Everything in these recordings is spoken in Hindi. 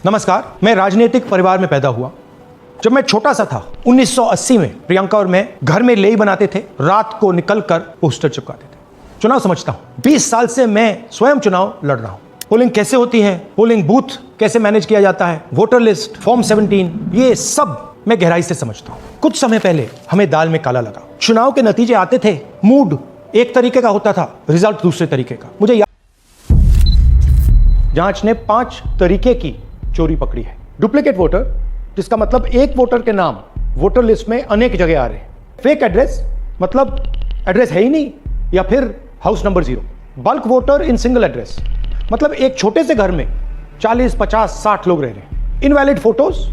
नमस्कार। मैं राजनीतिक परिवार में पैदा हुआ। जब मैं छोटा सा था 1980 में प्रियंका और मैं घर में लेई बनाते थे, रात को निकलकर पोस्टर चिपकाते थे। चुनाव समझता हूं। 20 साल से मैं स्वयं चुनाव लड़ रहा हूं। पोलिंग कैसे होती है, पोलिंग बूथ कैसे मैनेज किया जाता है, वोटर लिस्ट, फॉर्म 17, ये सब मैं गहराई से समझता हूं। कुछ समय पहले हमें दाल में काला लगा। चुनाव के नतीजे आते थे, मूड एक तरीके का होता था, रिजल्ट दूसरे तरीके का। मुझे जांच ने 5 तरीके की चोरी पकड़ी है। डुप्लीकेट वोटर, जिसका मतलब एक वोटर के नाम वोटर लिस्ट में अनेक जगह आ रहे हैं। फेक एड्रेस, मतलब एड्रेस है ही नहीं, या फिर house number 0। Bulk voter in single address, मतलब एक छोटे से घर में 40, 50, 60 लोग रह रहे हैं। इनवैलिड फोटोज,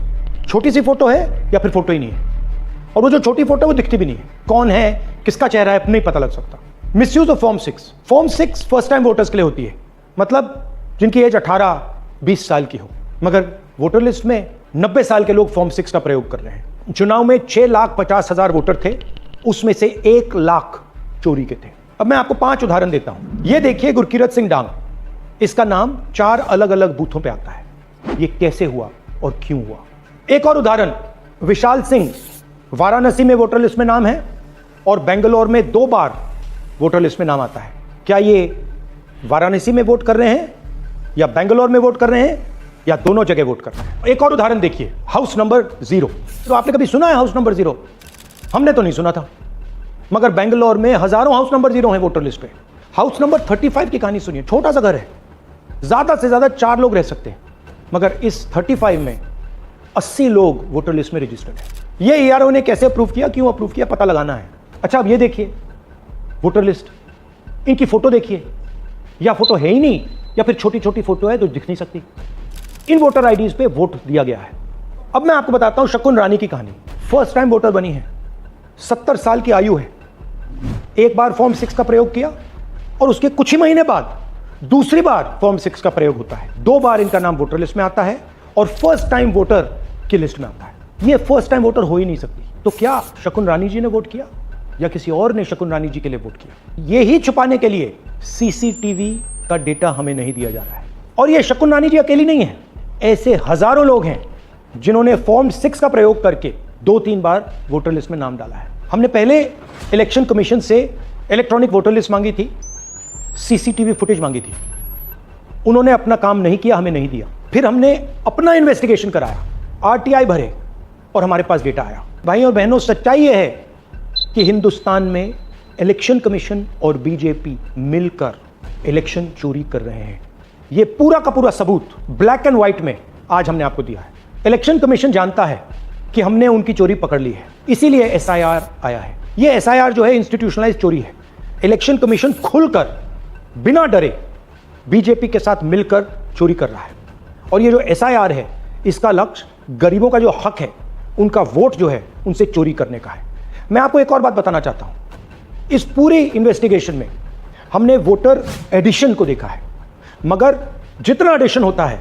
छोटी सी फोटो है या फिर फोटो ही नहीं है, और वो जो छोटी फोटो वो दिखती भी नहीं है। कौन है, किसका चेहरा है, नहीं पता लग सकता। Misuse of form 6। Form 6 first time voters के लिए होती है, मतलब जिनकी एज 18-20 साल की हो, मगर वोटर लिस्ट में 90 साल के लोग फॉर्म 6 का प्रयोग कर रहे हैं। चुनाव में 6,50,000 वोटर थे, उसमें से 1 लाख चोरी के थे। अब मैं आपको 5 उदाहरण देता हूं। ये देखिए, गुरकीरत सिंह डांग, इसका नाम 4 अलग अलग बूथों पे आता है। ये कैसे हुआ और क्यों हुआ। एक और उदाहरण, विशाल सिंह, वाराणसी में वोटर लिस्ट में नाम है और बेंगलोर में 2 बार वोटर लिस्ट में नाम आता है। क्या ये वाराणसी में वोट कर रहे हैं या बेंगलोर में वोट कर रहे हैं या दोनों जगह वोट कर रहे हैं। एक और उदाहरण देखिए, हाउस नंबर 0। तो आपने कभी सुना है हाउस नंबर 0? हमने तो नहीं सुना था, मगर बेंगलोर में हजारों हाउस नंबर 0 हैं वोटर लिस्ट पे। हाउस नंबर 35 की कहानी सुनिए। छोटा सा घर है, ज्यादा से ज्यादा 4 लोग रह सकते हैं, मगर इस 35 में 80 लोग वोटर लिस्ट में रजिस्टर्ड है। ये ERO ने कैसे अप्रूव किया, क्यों अप्रूव किया, पता लगाना है। अच्छा, अब ये देखिए वोटर लिस्ट, इनकी फोटो देखिए, या फोटो है ही नहीं या फिर छोटी छोटी फोटो है तो दिख नहीं सकती। इन वोटर आईडीज पे वोट दिया गया है। अब मैं आपको बताता हूं शकुन रानी की कहानी। फर्स्ट टाइम वोटर बनी है, 70 साल की आयु है। एक बार फॉर्म 6 का प्रयोग किया और उसके कुछ ही महीने बाद दूसरी बार फॉर्म 6 का प्रयोग होता है। 2 बार इनका नाम वोटर लिस्ट में आता है और फर्स्ट टाइम वोटर की लिस्ट में आता है। ये फर्स्ट टाइम वोटर हो ही नहीं सकती। तो क्या शकुन रानी जी ने वोट किया या किसी और ने शकुन रानी जी के लिए वोट किया? ये ही छुपाने के लिए CCTV का डेटा हमें नहीं दिया जा रहा है। और ये शकुन रानी जी अकेली नहीं है, ऐसे हजारों लोग हैं जिन्होंने फॉर्म 6 का प्रयोग करके 2-3 बार वोटर लिस्ट में नाम डाला है। हमने पहले इलेक्शन कमीशन से इलेक्ट्रॉनिक वोटर लिस्ट मांगी थी, CCTV फुटेज मांगी थी। उन्होंने अपना काम नहीं किया, हमें नहीं दिया। फिर हमने अपना इन्वेस्टिगेशन कराया, RTI भरे और हमारे पास डेटा आया। भाई और बहनों, सच्चाई यह है कि हिंदुस्तान में इलेक्शन कमीशन और BJP मिलकर इलेक्शन चोरी कर रहे हैं। ये पूरा का पूरा सबूत ब्लैक एंड व्हाइट में आज हमने आपको दिया है। इलेक्शन कमीशन जानता है कि हमने उनकी चोरी पकड़ ली है, इसीलिए SIR आया है। ये SIR जो है इंस्टीट्यूशनलाइज चोरी है। इलेक्शन कमीशन खुलकर बिना डरे BJP के साथ मिलकर चोरी कर रहा है। और ये जो SIR है, इसका लक्ष्य गरीबों का जो हक है, उनका वोट जो है, उनसे चोरी करने का है। मैं आपको एक और बात बताना चाहता हूं। इस पूरी इन्वेस्टिगेशन में हमने वोटर एडिशन को देखा है, मगर जितना एडिशन होता है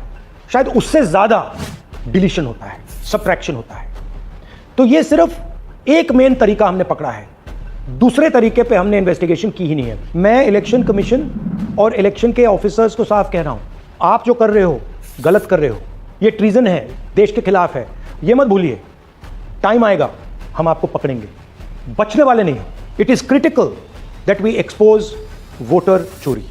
शायद उससे ज्यादा डिलीशन होता है, सब्ट्रैक्शन होता है। तो ये सिर्फ एक मेन तरीका हमने पकड़ा है, दूसरे तरीके पे हमने इन्वेस्टिगेशन की ही नहीं है। मैं इलेक्शन कमीशन और इलेक्शन के ऑफिसर्स को साफ कह रहा हूं, आप जो कर रहे हो गलत कर रहे हो, ये ट्रीजन है, देश के खिलाफ है। ये मत भूलिए, टाइम आएगा हम आपको पकड़ेंगे, बचने वाले नहीं। It is critical that we expose voter चोरी।